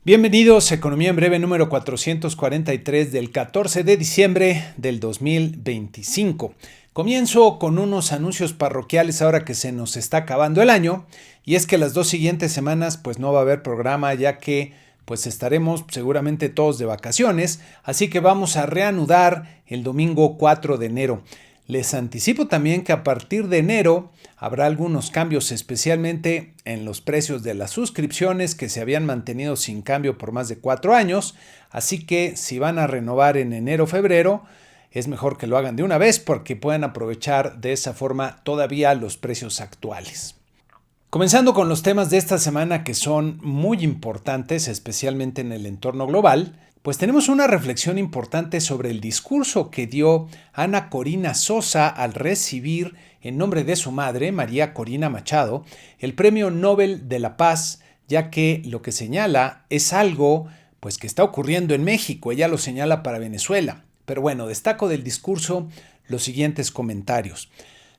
Bienvenidos a Economía en Breve número 443 del 14 de diciembre del 2025. Comienzo con unos anuncios parroquiales ahora que se nos está acabando el año, y es que las dos siguientes semanas pues no va a haber programa, ya que pues estaremos seguramente todos de vacaciones, así que vamos a reanudar el domingo 4 de enero. Les anticipo también que a partir de enero habrá algunos cambios, especialmente en los precios de las suscripciones que se habían mantenido sin cambio por más de 4 años, así que si van a renovar en enero o febrero, es mejor que lo hagan de una vez porque pueden aprovechar de esa forma todavía los precios actuales. Comenzando con los temas de esta semana que son muy importantes, especialmente en el entorno global, pues tenemos una reflexión importante sobre el discurso que dio Ana Corina Sosa al recibir, en nombre de su madre, María Corina Machado, el Premio Nobel de la Paz, ya que lo que señala es algo pues, que está ocurriendo en México. Ella lo señala para Venezuela. Pero bueno, destaco del discurso los siguientes comentarios.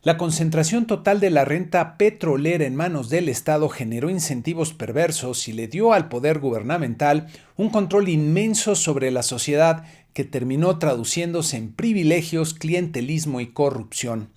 La concentración total de la renta petrolera en manos del Estado generó incentivos perversos y le dio al poder gubernamental un control inmenso sobre la sociedad que terminó traduciéndose en privilegios, clientelismo y corrupción.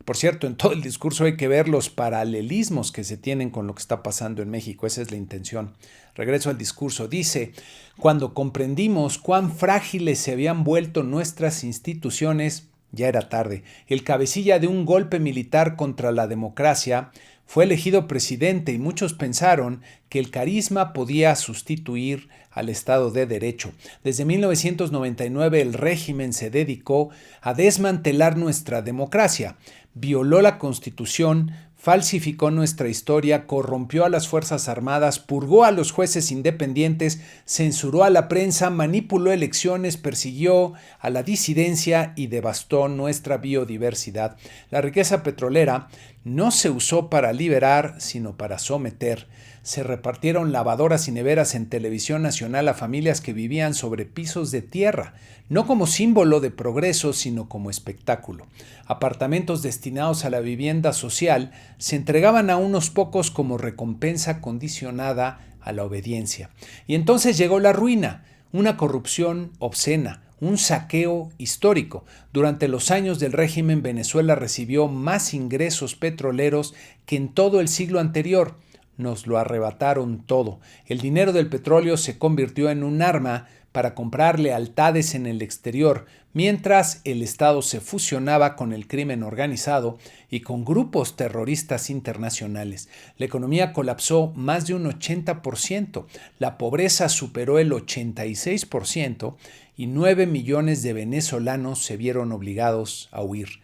Por cierto, en todo el discurso hay que ver los paralelismos que se tienen con lo que está pasando en México. Esa es la intención. Regreso al discurso. Dice, cuando comprendimos cuán frágiles se habían vuelto nuestras instituciones, ya era tarde. El cabecilla de un golpe militar contra la democracia fue elegido presidente y muchos pensaron que el carisma podía sustituir al Estado de Derecho. Desde 1999 el régimen se dedicó a desmantelar nuestra democracia, violó la Constitución, falsificó nuestra historia, corrompió a las Fuerzas Armadas, purgó a los jueces independientes, censuró a la prensa, manipuló elecciones, persiguió a la disidencia y devastó nuestra biodiversidad. La riqueza petrolera no se usó para liberar, sino para someter. Se repartieron lavadoras y neveras en televisión nacional a familias que vivían sobre pisos de tierra, no como símbolo de progreso, sino como espectáculo. Apartamentos destinados a la vivienda social se entregaban a unos pocos como recompensa condicionada a la obediencia. Y entonces llegó la ruina, una corrupción obscena, un saqueo histórico. Durante los años del régimen, Venezuela recibió más ingresos petroleros que en todo el siglo anterior. Nos lo arrebataron todo. El dinero del petróleo se convirtió en un arma para comprar lealtades en el exterior, mientras el Estado se fusionaba con el crimen organizado y con grupos terroristas internacionales. La economía colapsó más de un 80%, la pobreza superó el 86% y 9 millones de venezolanos se vieron obligados a huir.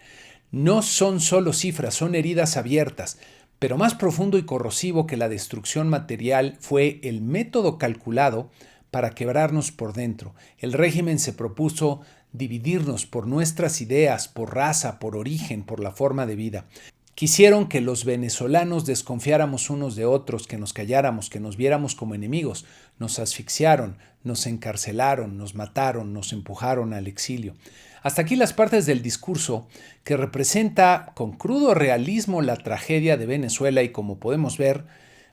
No son solo cifras, son heridas abiertas. Pero más profundo y corrosivo que la destrucción material fue el método calculado para quebrarnos por dentro. El régimen se propuso dividirnos por nuestras ideas, por raza, por origen, por la forma de vida. Quisieron que los venezolanos desconfiáramos unos de otros, que nos calláramos, que nos viéramos como enemigos. Nos asfixiaron, nos encarcelaron, nos mataron, nos empujaron al exilio. Hasta aquí las partes del discurso que representa con crudo realismo la tragedia de Venezuela y como podemos ver,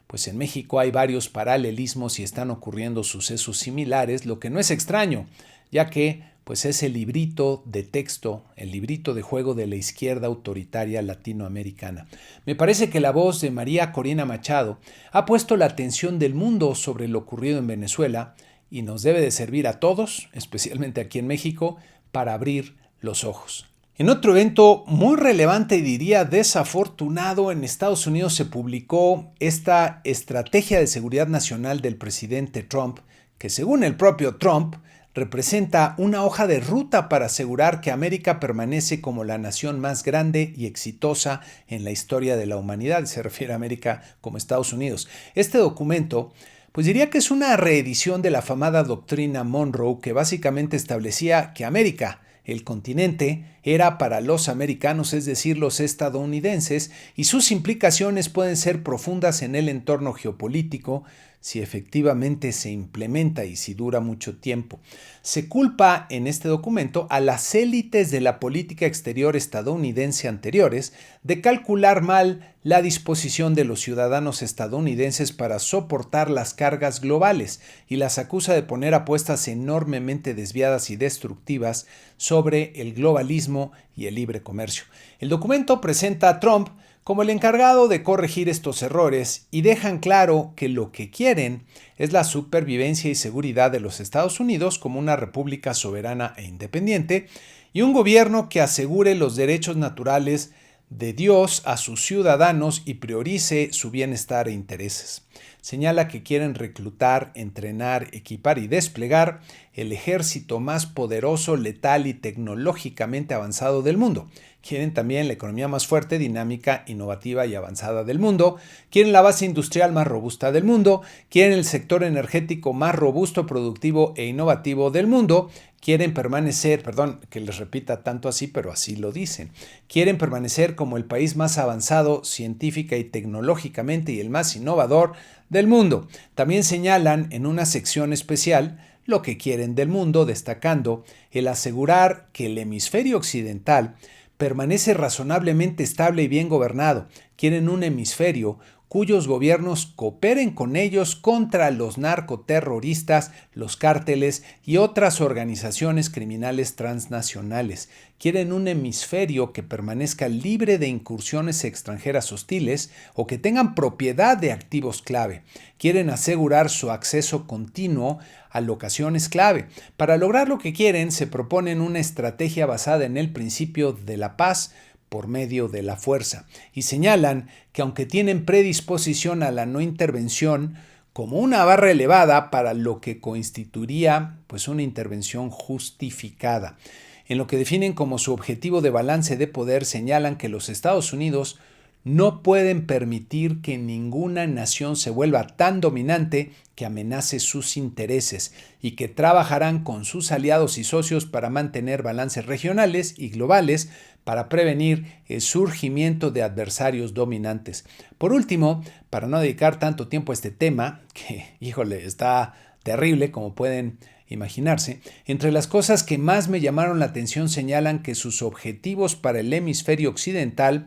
pues en México hay varios paralelismos y están ocurriendo sucesos similares, lo que no es extraño, ya que pues es el librito de texto, el librito de juego de la izquierda autoritaria latinoamericana. Me parece que la voz de María Corina Machado ha puesto la atención del mundo sobre lo ocurrido en Venezuela y nos debe de servir a todos, especialmente aquí en México, para abrir los ojos. En otro evento muy relevante y diría desafortunado, en Estados Unidos se publicó esta estrategia de seguridad nacional del presidente Trump, que según el propio Trump representa una hoja de ruta para asegurar que América permanece como la nación más grande y exitosa en la historia de la humanidad. Se refiere a América como Estados Unidos. Este documento pues diría que es una reedición de la afamada doctrina Monroe, que básicamente establecía que América, el continente, era para los americanos, es decir, los estadounidenses, y sus implicaciones pueden ser profundas en el entorno geopolítico si efectivamente se implementa y si dura mucho tiempo. Se culpa en este documento a las élites de la política exterior estadounidense anteriores de calcular mal la disposición de los ciudadanos estadounidenses para soportar las cargas globales y las acusa de poner apuestas enormemente desviadas y destructivas sobre el globalismo y el libre comercio. El documento presenta a Trump como el encargado de corregir estos errores y dejan claro que lo que quieren es la supervivencia y seguridad de los Estados Unidos como una república soberana e independiente y un gobierno que asegure los derechos naturales de Dios a sus ciudadanos y priorice su bienestar e intereses. Señala que quieren reclutar, entrenar, equipar y desplegar el ejército más poderoso, letal y tecnológicamente avanzado del mundo. Quieren también la economía más fuerte, dinámica, innovativa y avanzada del mundo. Quieren la base industrial más robusta del mundo. Quieren el sector energético más robusto, productivo e innovativo del mundo. Quieren permanecer, perdón que les repita tanto así, pero así lo dicen. Quieren permanecer como el país más avanzado científica y tecnológicamente y el más innovador del mundo. También señalan en una sección especial lo que quieren del mundo, destacando el asegurar que el hemisferio occidental permanece razonablemente estable y bien gobernado. Quieren un hemisferio cuyos gobiernos cooperen con ellos contra los narcoterroristas, los cárteles y otras organizaciones criminales transnacionales. Quieren un hemisferio que permanezca libre de incursiones extranjeras hostiles o que tengan propiedad de activos clave. Quieren asegurar su acceso continuo a locaciones clave. Para lograr lo que quieren, se proponen una estrategia basada en el principio de la paz por medio de la fuerza, y señalan que aunque tienen predisposición a la no intervención como una barra elevada para lo que constituiría una intervención justificada. En lo que definen como su objetivo de balance de poder, señalan que los Estados Unidos no pueden permitir que ninguna nación se vuelva tan dominante que amenace sus intereses y que trabajarán con sus aliados y socios para mantener balances regionales y globales para prevenir el surgimiento de adversarios dominantes. Por último, para no dedicar tanto tiempo a este tema, que, está terrible como pueden imaginarse, entre las cosas que más me llamaron la atención señalan que sus objetivos para el hemisferio occidental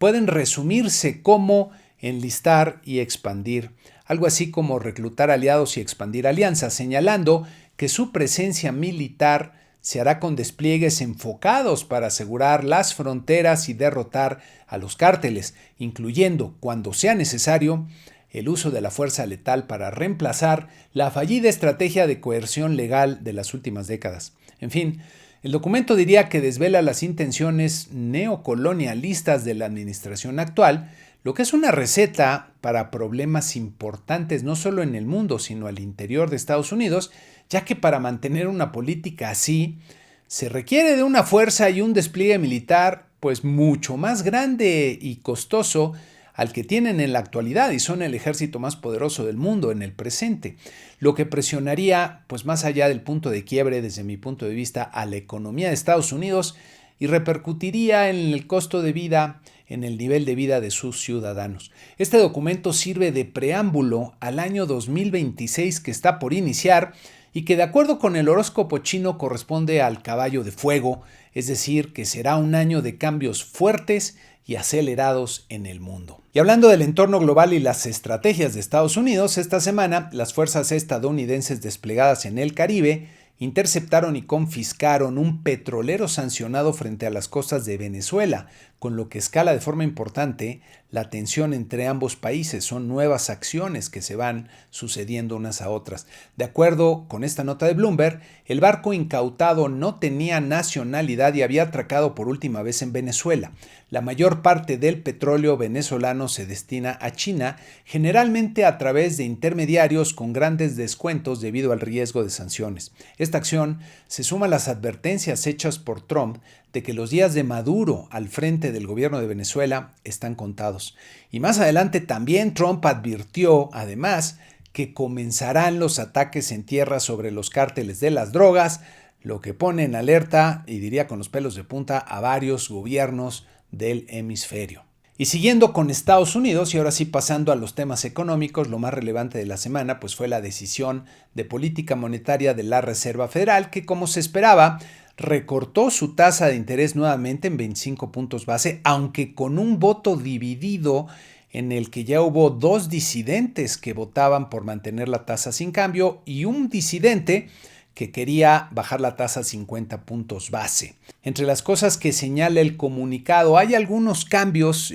pueden resumirse como enlistar y expandir, algo así como reclutar aliados y expandir alianzas, señalando que su presencia militar se hará con despliegues enfocados para asegurar las fronteras y derrotar a los cárteles, incluyendo, cuando sea necesario, el uso de la fuerza letal para reemplazar la fallida estrategia de coerción legal de las últimas décadas. En fin, el documento diría que desvela las intenciones neocolonialistas de la administración actual, lo que es una receta para problemas importantes no solo en el mundo, sino al interior de Estados Unidos, ya que para mantener una política así se requiere de una fuerza y un despliegue militar mucho más grande y costoso al que tienen en la actualidad y son el ejército más poderoso del mundo en el presente, lo que presionaría más allá del punto de quiebre desde mi punto de vista a la economía de Estados Unidos y repercutiría en el costo de vida, en el nivel de vida de sus ciudadanos. Este documento sirve de preámbulo al año 2026 que está por iniciar y que de acuerdo con el horóscopo chino corresponde al caballo de fuego, es decir, que será un año de cambios fuertes y acelerados en el mundo. Y hablando del entorno global y las estrategias de Estados Unidos, esta semana las fuerzas estadounidenses desplegadas en el Caribe interceptaron y confiscaron un petrolero sancionado frente a las costas de Venezuela, con lo que escala de forma importante la tensión entre ambos países. Son nuevas acciones que se van sucediendo unas a otras. De acuerdo con esta nota de Bloomberg, el barco incautado no tenía nacionalidad y había atracado por última vez en Venezuela. La mayor parte del petróleo venezolano se destina a China, generalmente a través de intermediarios con grandes descuentos debido al riesgo de sanciones. Esta acción se suma a las advertencias hechas por Trump de que los días de Maduro al frente del gobierno de Venezuela están contados. Y más adelante también Trump advirtió, además, que comenzarán los ataques en tierra sobre los cárteles de las drogas, lo que pone en alerta, y diría con los pelos de punta, a varios gobiernos del hemisferio. Y siguiendo con Estados Unidos, y ahora sí pasando a los temas económicos, lo más relevante de la semana fue la decisión de política monetaria de la Reserva Federal, que como se esperaba, recortó su tasa de interés nuevamente en 25 puntos base, aunque con un voto dividido en el que ya hubo 2 disidentes que votaban por mantener la tasa sin cambio y un disidente que quería bajar la tasa a 50 puntos base. Entre las cosas que señala el comunicado hay algunos cambios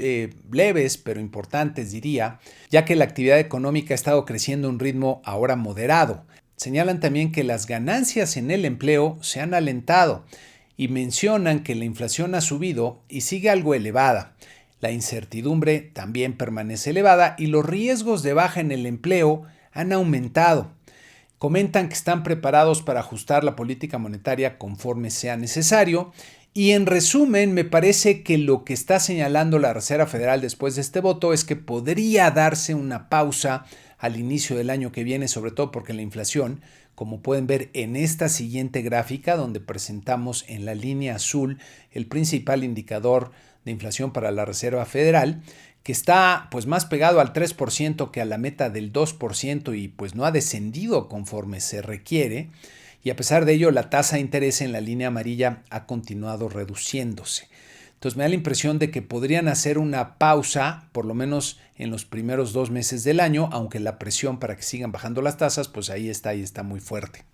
leves pero importantes, diría, ya que la actividad económica ha estado creciendo a un ritmo ahora moderado. Señalan también que las ganancias en el empleo se han alentado y mencionan que la inflación ha subido y sigue algo elevada. La incertidumbre también permanece elevada y los riesgos de baja en el empleo han aumentado. Comentan que están preparados para ajustar la política monetaria conforme sea necesario y en resumen me parece que lo que está señalando la Reserva Federal después de este voto es que podría darse una pausa al inicio del año que viene, sobre todo porque la inflación, como pueden ver en esta siguiente gráfica donde presentamos en la línea azul el principal indicador de inflación para la Reserva Federal, que está pues más pegado al 3% que a la meta del 2% y pues no ha descendido conforme se requiere, y a pesar de ello la tasa de interés en la línea amarilla ha continuado reduciéndose. Entonces me da la impresión de que podrían hacer una pausa, por lo menos en los primeros 2 meses del año, aunque la presión para que sigan bajando las tasas, pues ahí está muy fuerte.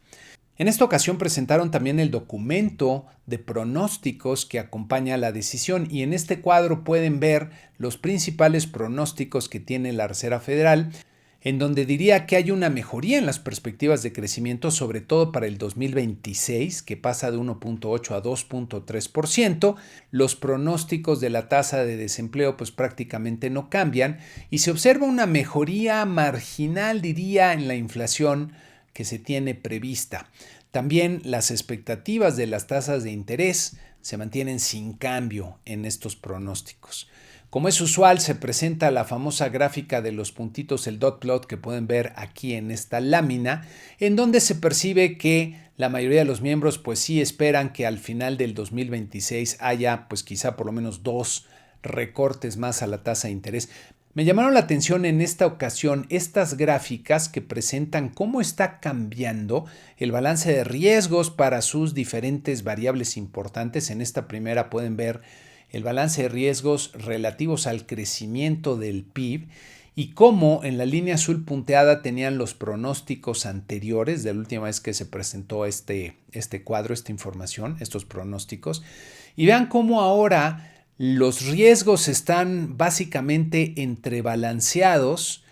En esta ocasión presentaron también el documento de pronósticos que acompaña la decisión y en este cuadro pueden ver los principales pronósticos que tiene la Reserva Federal, en donde diría que hay una mejoría en las perspectivas de crecimiento, sobre todo para el 2026, que pasa de 1.8 a 2.3%. Los pronósticos de la tasa de desempleo pues prácticamente no cambian y se observa una mejoría marginal, diría, en la inflación que se tiene prevista. También las expectativas de las tasas de interés se mantienen sin cambio en estos pronósticos. Como es usual, se presenta la famosa gráfica de los puntitos, el dot plot que pueden ver aquí en esta lámina, en donde se percibe que la mayoría de los miembros pues sí esperan que al final del 2026 haya pues quizá por lo menos 2 recortes más a la tasa de interés. Me llamaron la atención en esta ocasión estas gráficas que presentan cómo está cambiando el balance de riesgos para sus diferentes variables importantes. En esta primera pueden ver el balance de riesgos relativos al crecimiento del PIB y cómo en la línea azul punteada tenían los pronósticos anteriores de la última vez que se presentó este cuadro, esta información, estos pronósticos. Y vean cómo ahora los riesgos están básicamente entrebalanceados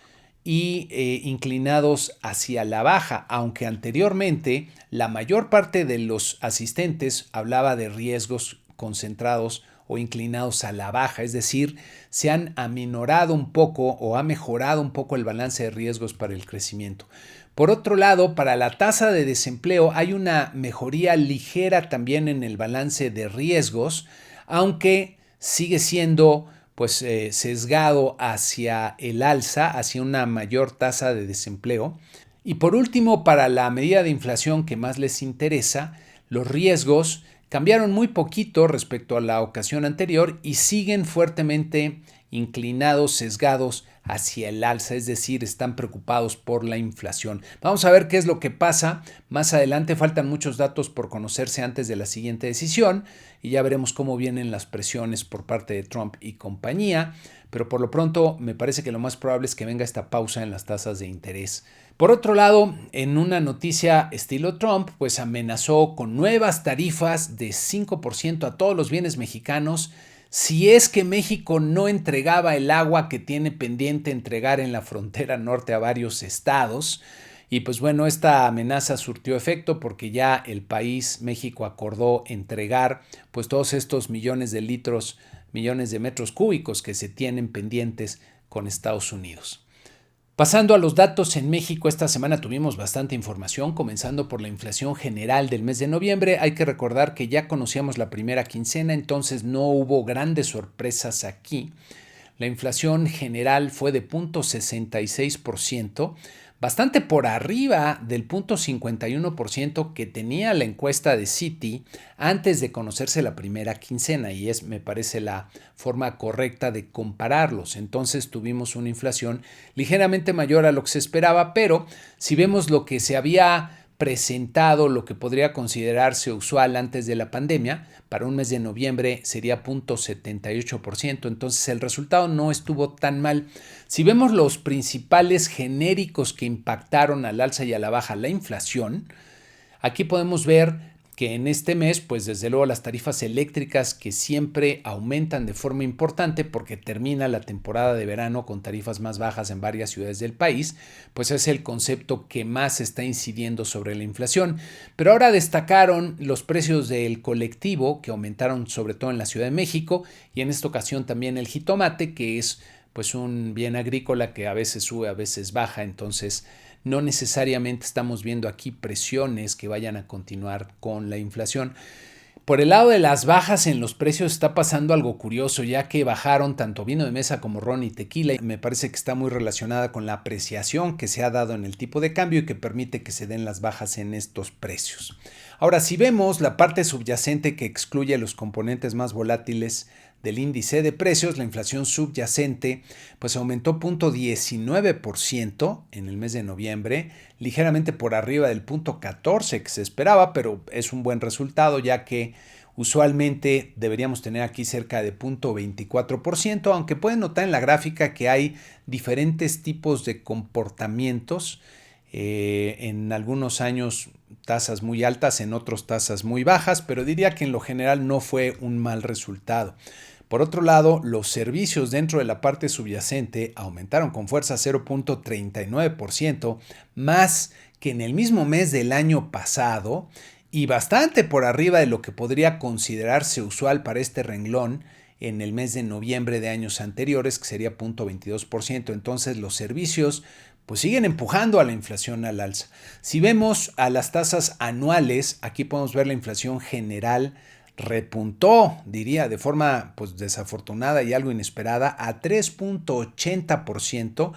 y inclinados hacia la baja, aunque anteriormente la mayor parte de los asistentes hablaba de riesgos concentrados o inclinados a la baja, es decir, se han aminorado un poco o ha mejorado un poco el balance de riesgos para el crecimiento. Por otro lado, para la tasa de desempleo hay una mejoría ligera también en el balance de riesgos, aunque sigue siendo pues sesgado hacia el alza, hacia una mayor tasa de desempleo. Y por último, para la medida de inflación que más les interesa, los riesgos cambiaron muy poquito respecto a la ocasión anterior y siguen fuertemente inclinados, sesgados hacia el alza, es decir, están preocupados por la inflación. Vamos a ver qué es lo que pasa más adelante. Faltan muchos datos por conocerse antes de la siguiente decisión y ya veremos cómo vienen las presiones por parte de Trump y compañía, pero por lo pronto me parece que lo más probable es que venga esta pausa en las tasas de interés. Por otro lado, en una noticia estilo Trump, pues amenazó con nuevas tarifas de 5% a todos los bienes mexicanos si es que México no entregaba el agua que tiene pendiente entregar en la frontera norte a varios estados. Y pues bueno, esta amenaza surtió efecto porque ya el país, México, acordó entregar pues todos estos millones de litros, millones de metros cúbicos que se tienen pendientes con Estados Unidos. Pasando a los datos en México, esta semana tuvimos bastante información, comenzando por la inflación general del mes de noviembre. Hay que recordar que ya conocíamos la primera quincena, entonces no hubo grandes sorpresas aquí. La inflación general fue de 0.66%, bastante por arriba del 0.51% que tenía la encuesta de Citi antes de conocerse la primera quincena, y me parece la forma correcta de compararlos. Entonces tuvimos una inflación ligeramente mayor a lo que se esperaba, pero si vemos lo que se había presentado lo que podría considerarse usual antes de la pandemia. Para un mes de noviembre sería 0.78%, entonces el resultado no estuvo tan mal. Si vemos los principales genéricos que impactaron al alza y a la baja la inflación, aquí podemos ver que en este mes, pues desde luego las tarifas eléctricas que siempre aumentan de forma importante porque termina la temporada de verano con tarifas más bajas en varias ciudades del país, pues es el concepto que más está incidiendo sobre la inflación. Pero ahora destacaron los precios del colectivo que aumentaron sobre todo en la Ciudad de México y en esta ocasión también el jitomate, que es pues un bien agrícola que a veces sube, a veces baja, entonces no necesariamente estamos viendo aquí presiones que vayan a continuar con la inflación. Por el lado de las bajas en los precios está pasando algo curioso, ya que bajaron tanto vino de mesa como ron y tequila. Me parece que está muy relacionada con la apreciación que se ha dado en el tipo de cambio y que permite que se den las bajas en estos precios. Ahora, si vemos la parte subyacente que excluye los componentes más volátiles del índice de precios, la inflación subyacente pues aumentó 0.19% en el mes de noviembre, ligeramente por arriba del 0.14% que se esperaba, pero es un buen resultado ya que usualmente deberíamos tener aquí cerca de 0.24%, aunque pueden notar en la gráfica que hay diferentes tipos de comportamientos. En algunos años tasas muy altas, en otros tasas muy bajas, pero diría que en lo general no fue un mal resultado. Por otro lado, los servicios dentro de la parte subyacente aumentaron con fuerza 0.39%, más que en el mismo mes del año pasado y bastante por arriba de lo que podría considerarse usual para este renglón en el mes de noviembre de años anteriores, que sería 0.22%. Entonces los servicios pues siguen empujando a la inflación al alza. Si vemos a las tasas anuales, aquí podemos ver la inflación general repuntó, diría, de forma pues desafortunada y algo inesperada a 3.80%.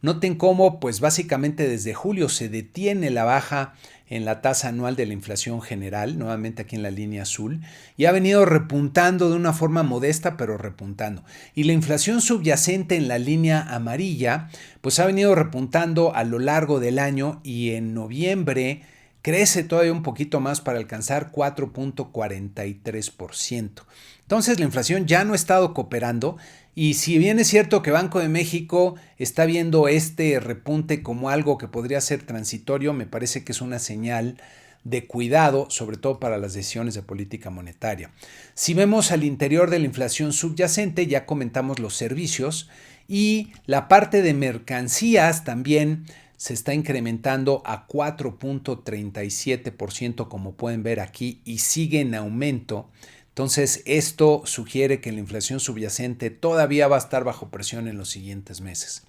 Noten cómo pues básicamente desde julio se detiene la baja en la tasa anual de la inflación general, nuevamente aquí en la línea azul, y ha venido repuntando de una forma modesta, pero repuntando. Y la inflación subyacente en la línea amarilla, pues ha venido repuntando a lo largo del año y en noviembre crece todavía un poquito más para alcanzar 4.43%. Entonces la inflación ya no ha estado cooperando y si bien es cierto que Banco de México está viendo este repunte como algo que podría ser transitorio, me parece que es una señal de cuidado, sobre todo para las decisiones de política monetaria. Si vemos al interior de la inflación subyacente, ya comentamos los servicios y la parte de mercancías también se está incrementando a 4.37%, como pueden ver aquí, y sigue en aumento. Entonces, esto sugiere que la inflación subyacente todavía va a estar bajo presión en los siguientes meses.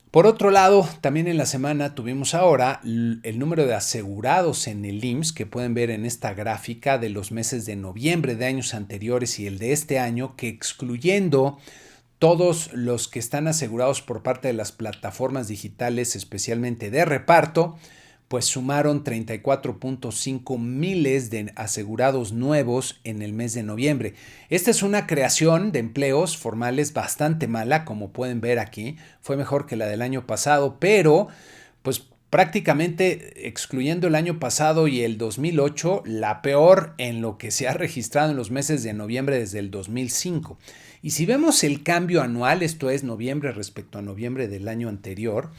Por otro lado, también en la semana tuvimos ahora el número de asegurados en el IMSS, que pueden ver en esta gráfica de los meses de noviembre de años anteriores y el de este año, que excluyendo todos los que están asegurados por parte de las plataformas digitales, especialmente de reparto, pues sumaron 34.5 miles de asegurados nuevos en el mes de noviembre. Esta es una creación de empleos formales bastante mala, como pueden ver aquí. Fue mejor que la del año pasado, pero pues prácticamente excluyendo el año pasado y el 2008, la peor en lo que se ha registrado en los meses de noviembre desde el 2005. Y si vemos el cambio anual, esto es noviembre respecto a noviembre del año anterior,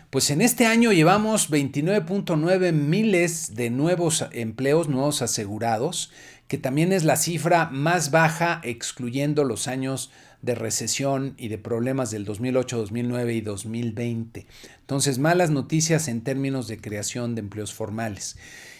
pues en este año llevamos 29.9 miles de nuevos empleos, nuevos asegurados, que también es la cifra más baja excluyendo los años de recesión y de problemas del 2008, 2009 y 2020. Entonces, malas noticias en términos de creación de empleos formales.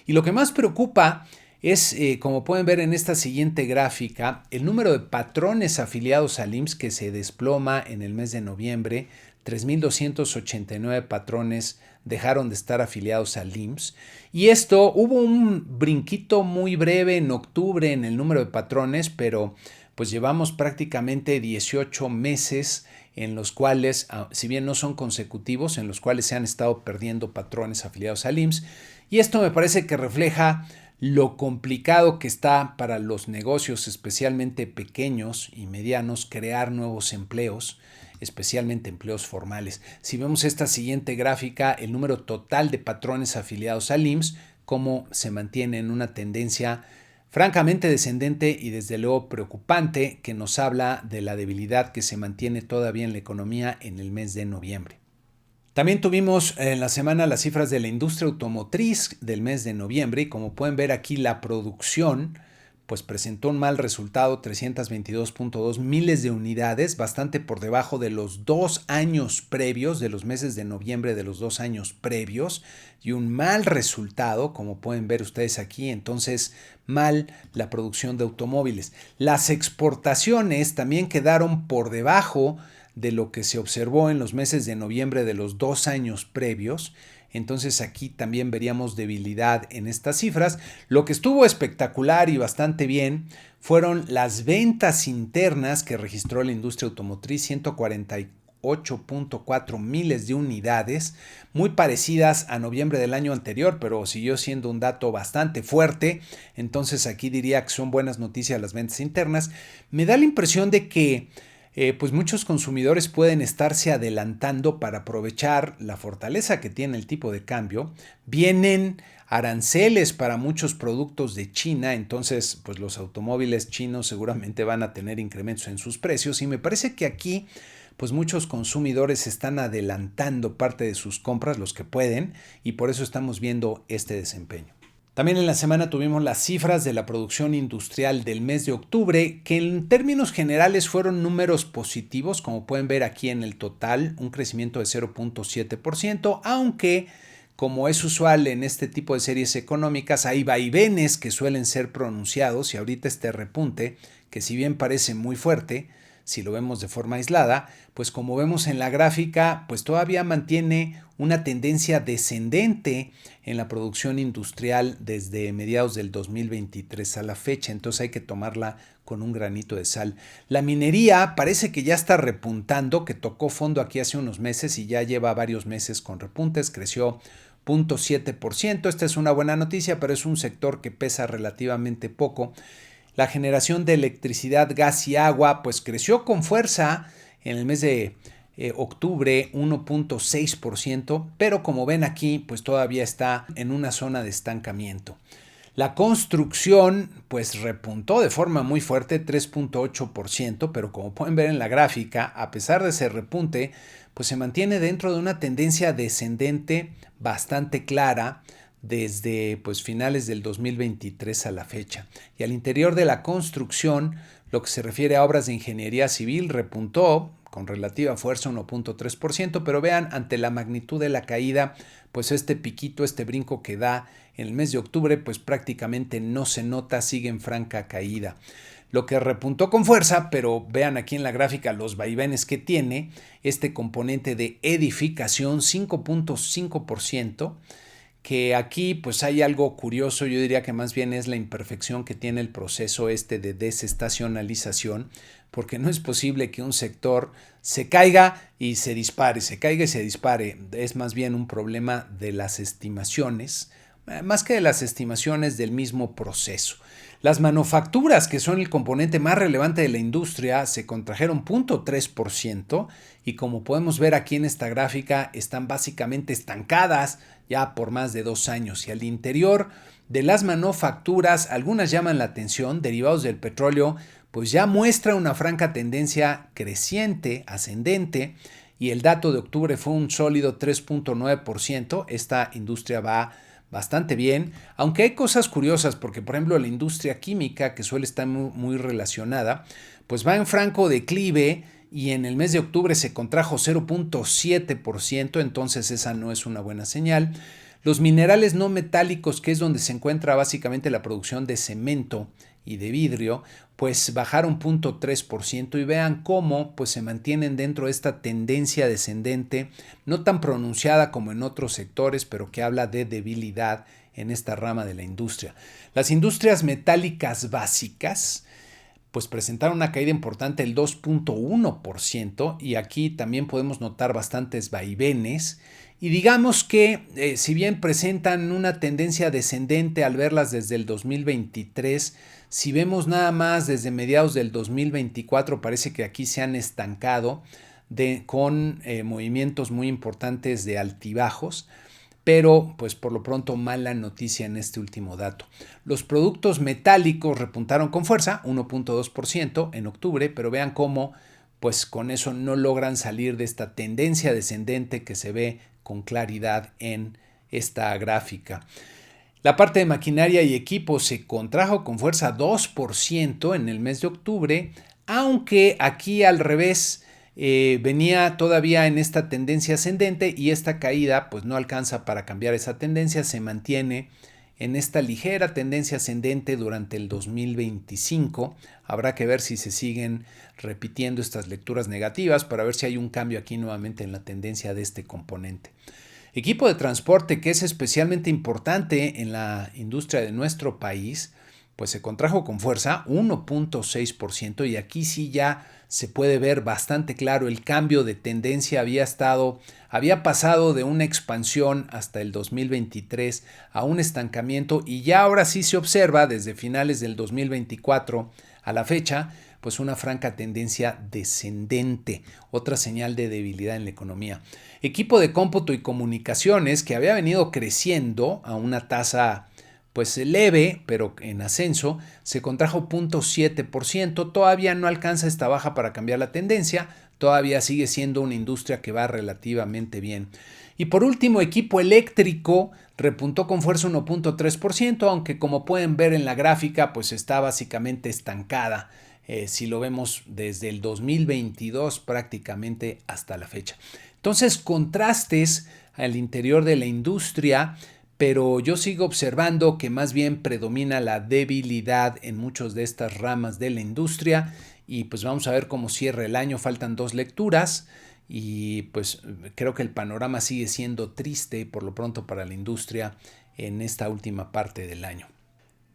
Y lo que más preocupa es, como pueden ver en esta siguiente gráfica, el número de patrones afiliados al IMSS que se desploma en el mes de noviembre. 3.289 patrones dejaron de estar afiliados al IMSS. Y esto, hubo un brinquito muy breve en octubre en el número de patrones, pero pues llevamos prácticamente 18 meses en los cuales, si bien no son consecutivos, en los cuales se han estado perdiendo patrones afiliados al IMSS. Y esto me parece que refleja lo complicado que está para los negocios, especialmente pequeños y medianos, crear nuevos empleos, especialmente empleos formales. Si vemos esta siguiente gráfica, el número total de patrones afiliados al IMSS cómo se mantiene en una tendencia francamente descendente y desde luego preocupante, que nos habla de la debilidad que se mantiene todavía en la economía en el mes de noviembre. También tuvimos en la semana las cifras de la industria automotriz del mes de noviembre y como pueden ver aquí la producción pues presentó un mal resultado, 322.2 miles de unidades, bastante por debajo de los 2 años previos, de los meses de noviembre de los 2 años previos, y un mal resultado, como pueden ver ustedes aquí, entonces mal la producción de automóviles. Las exportaciones también quedaron por debajo de lo que se observó en los meses de noviembre de los 2 años previos. Entonces aquí también veríamos debilidad en estas cifras. Lo que estuvo espectacular y bastante bien fueron las ventas internas que registró la industria automotriz, 148.4 miles de unidades, muy parecidas a noviembre del año anterior, pero siguió siendo un dato bastante fuerte. Entonces aquí diría que son buenas noticias las ventas internas. Me da la impresión de que pues muchos consumidores pueden estarse adelantando para aprovechar la fortaleza que tiene el tipo de cambio. Vienen aranceles para muchos productos de China, entonces pues los automóviles chinos seguramente van a tener incrementos en sus precios y me parece que aquí pues muchos consumidores están adelantando parte de sus compras, los que pueden, y por eso estamos viendo este desempeño. También en la semana tuvimos las cifras de la producción industrial del mes de octubre, que en términos generales fueron números positivos, como pueden ver aquí en el total, un crecimiento de 0.7%, aunque como es usual en este tipo de series económicas, hay vaivenes que suelen ser pronunciados y ahorita este repunte, que si bien parece muy fuerte, si lo vemos de forma aislada, pues como vemos en la gráfica, pues todavía mantiene una tendencia descendente en la producción industrial desde mediados del 2023 a la fecha, entonces hay que tomarla con un granito de sal. La minería parece que ya está repuntando, que tocó fondo aquí hace unos meses y ya lleva varios meses con repuntes, creció 0.7%, esta es una buena noticia, pero es un sector que pesa relativamente poco. La generación de electricidad, gas y agua pues creció con fuerza en el mes de octubre 1.6%, pero como ven aquí pues todavía está en una zona de estancamiento. La construcción pues repuntó de forma muy fuerte, 3.8%, pero como pueden ver en la gráfica, a pesar de ese repunte, pues se mantiene dentro de una tendencia descendente bastante clara desde pues finales del 2023 a la fecha. Y al interior de la construcción, lo que se refiere a obras de ingeniería civil, repuntó con relativa fuerza 1.3%, pero vean, ante la magnitud de la caída, pues este piquito, este brinco que da en el mes de octubre, pues prácticamente no se nota, sigue en franca caída. Lo que repuntó con fuerza, pero vean aquí en la gráfica los vaivenes que tiene, este componente de edificación, 5.5%, que aquí pues hay algo curioso, yo diría que más bien es la imperfección que tiene el proceso este de desestacionalización, porque no es posible que un sector se caiga y se dispare, se caiga y se dispare, es más bien un problema de las estimaciones, más que de las estimaciones del mismo proceso. Las manufacturas, que son el componente más relevante de la industria, se contrajeron 0.3% y como podemos ver aquí en esta gráfica, están básicamente estancadas ya por más de 2 años. Y al interior de las manufacturas, algunas llaman la atención, derivados del petróleo, pues ya muestra una franca tendencia creciente, ascendente, y el dato de octubre fue un sólido 3.9%. Esta industria va bastante bien, aunque hay cosas curiosas porque por ejemplo la industria química, que suele estar muy relacionada, pues va en franco declive y en el mes de octubre se contrajo 0.7%, entonces esa no es una buena señal. Los minerales no metálicos, que es donde se encuentra básicamente la producción de cemento y de vidrio, pues bajaron 0.3% y vean cómo pues se mantienen dentro de esta tendencia descendente, no tan pronunciada como en otros sectores, pero que habla de debilidad en esta rama de la industria. Las industrias metálicas básicas pues presentaron una caída importante del 2.1% y aquí también podemos notar bastantes vaivenes. Y digamos que si bien presentan una tendencia descendente al verlas desde el 2023, si vemos nada más desde mediados del 2024, parece que aquí se han estancado con movimientos muy importantes de altibajos. pero pues por lo pronto mala noticia en este último dato. Los productos metálicos repuntaron con fuerza, 1.2% en octubre, pero vean cómo pues con eso no logran salir de esta tendencia descendente que se ve con claridad en esta gráfica. La parte de maquinaria y equipo se contrajo con fuerza 2% en el mes de octubre, aunque aquí al revés venía todavía en esta tendencia ascendente y esta caída pues no alcanza para cambiar esa tendencia, se mantiene en esta ligera tendencia ascendente durante el 2025. Habrá que ver si se siguen repitiendo estas lecturas negativas para ver si hay un cambio aquí nuevamente en la tendencia de este componente. Equipo de transporte, que es especialmente importante en la industria de nuestro país, pues se contrajo con fuerza 1.6% y aquí sí ya se puede ver bastante claro el cambio de tendencia. Había pasado de una expansión hasta el 2023 a un estancamiento y ya ahora sí se observa desde finales del 2024 a la fecha pues una franca tendencia descendente, otra señal de debilidad en la economía. Equipo de cómputo y comunicaciones que había venido creciendo a una tasa pues leve, pero en ascenso, se contrajo 0.7%, todavía no alcanza esta baja para cambiar la tendencia, todavía sigue siendo una industria que va relativamente bien. Y por último, equipo eléctrico repuntó con fuerza 1.3%, aunque como pueden ver en la gráfica, pues está básicamente estancada. Si lo vemos desde el 2022 prácticamente hasta la fecha. Entonces, contrastes al interior de la industria, pero yo sigo observando que más bien predomina la debilidad en muchas de estas ramas de la industria y pues vamos a ver cómo cierra el año, faltan 2 lecturas y pues creo que el panorama sigue siendo triste por lo pronto para la industria en esta última parte del año.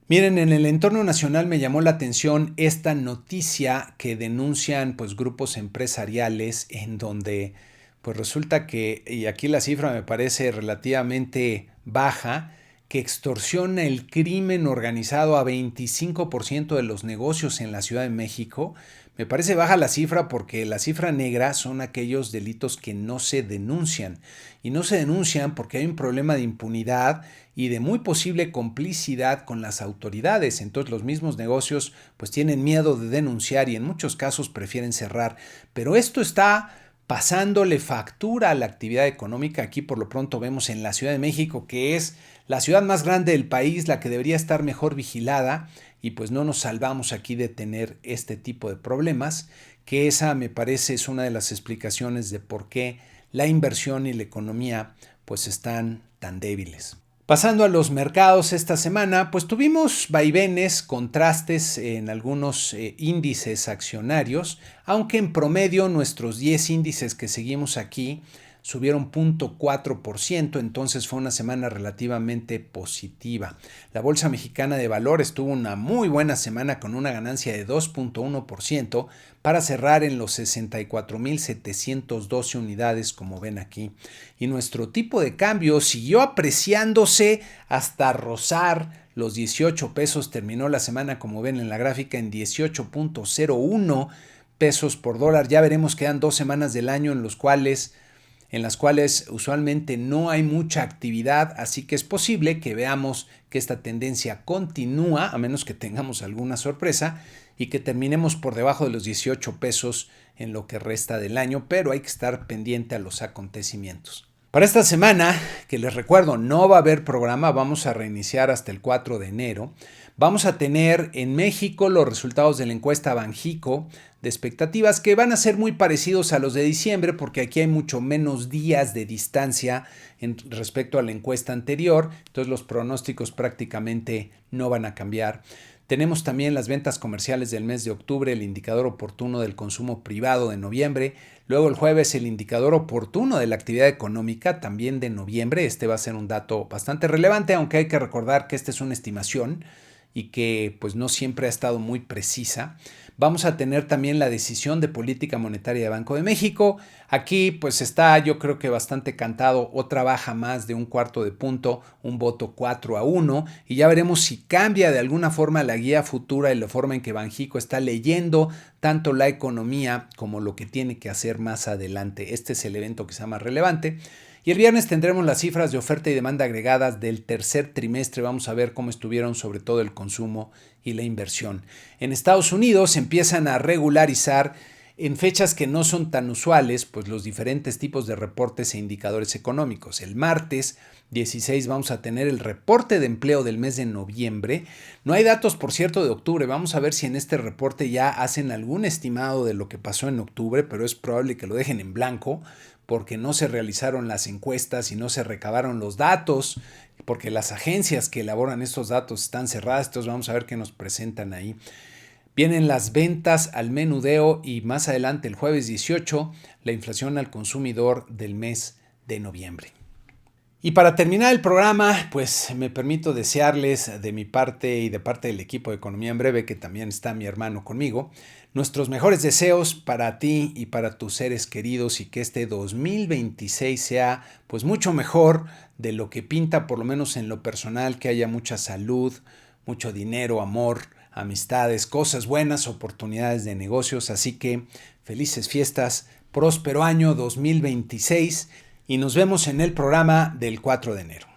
Miren, en el entorno nacional me llamó la atención esta noticia que denuncian pues grupos empresariales en donde pues resulta que, y aquí la cifra me parece relativamente baja, que extorsiona el crimen organizado a 25% de los negocios en la Ciudad de México. Me parece baja la cifra porque la cifra negra son aquellos delitos que no se denuncian. Y no se denuncian porque hay un problema de impunidad y de muy posible complicidad con las autoridades. Entonces los mismos negocios pues tienen miedo de denunciar y en muchos casos prefieren cerrar. Pero esto está pasándole factura a la actividad económica. Aquí por lo pronto vemos en la Ciudad de México, que es la ciudad más grande del país, la que debería estar mejor vigilada, y pues no nos salvamos aquí de tener este tipo de problemas, que esa me parece es una de las explicaciones de por qué la inversión y la economía pues están tan débiles. Pasando a los mercados esta semana, pues tuvimos vaivenes, contrastes en algunos índices accionarios, aunque en promedio nuestros 10 índices que seguimos aquí subieron 0.4%, entonces fue una semana relativamente positiva. La Bolsa Mexicana de Valores tuvo una muy buena semana con una ganancia de 2.1% para cerrar en los 64.712 unidades, como ven aquí. Y nuestro tipo de cambio siguió apreciándose hasta rozar los 18 pesos, terminó la semana, como ven en la gráfica, en 18.01 pesos por dólar. Ya veremos, quedan 2 semanas del año en las cuales usualmente no hay mucha actividad, así que es posible que veamos que esta tendencia continúa, a menos que tengamos alguna sorpresa, y que terminemos por debajo de los 18 pesos en lo que resta del año, pero hay que estar pendiente a los acontecimientos. Para esta semana, que les recuerdo, no va a haber programa, vamos a reiniciar hasta el 4 de enero. Vamos a tener en México los resultados de la encuesta Banjico de expectativas que van a ser muy parecidos a los de diciembre porque aquí hay mucho menos días de distancia respecto a la encuesta anterior, entonces los pronósticos prácticamente no van a cambiar. Tenemos también las ventas comerciales del mes de octubre, el indicador oportuno del consumo privado de noviembre. Luego el jueves el indicador oportuno de la actividad económica también de noviembre. Este va a ser un dato bastante relevante, aunque hay que recordar que esta es una estimación y que pues no siempre ha estado muy precisa. Vamos a tener también la decisión de política monetaria de Banco de México. Aquí pues está yo creo que bastante cantado otra baja más de 1/4 de punto, un voto 4-1 y ya veremos si cambia de alguna forma la guía futura y la forma en que Banjico está leyendo tanto la economía como lo que tiene que hacer más adelante. Este es el evento que sea más relevante. Y el viernes tendremos las cifras de oferta y demanda agregadas del tercer trimestre. Vamos a ver cómo estuvieron sobre todo el consumo y la inversión. En Estados Unidos empiezan a regularizar en fechas que no son tan usuales, pues los diferentes tipos de reportes e indicadores económicos. El martes 16 vamos a tener el reporte de empleo del mes de noviembre. No hay datos, por cierto, de octubre. Vamos a ver si en este reporte ya hacen algún estimado de lo que pasó en octubre, pero es probable que lo dejen en blanco porque no se realizaron las encuestas y no se recabaron los datos, porque las agencias que elaboran estos datos están cerradas. Entonces vamos a ver qué nos presentan ahí. Vienen las ventas al menudeo y más adelante el jueves 18 la inflación al consumidor del mes de noviembre. Y para terminar el programa, pues me permito desearles de mi parte y de parte del equipo de Economía en Breve, que también está mi hermano conmigo, nuestros mejores deseos para ti y para tus seres queridos y que este 2026 sea pues mucho mejor de lo que pinta, por lo menos en lo personal, que haya mucha salud, mucho dinero, amor, amistades, cosas buenas, oportunidades de negocios. Así que felices fiestas, próspero año 2026 y nos vemos en el programa del 4 de enero.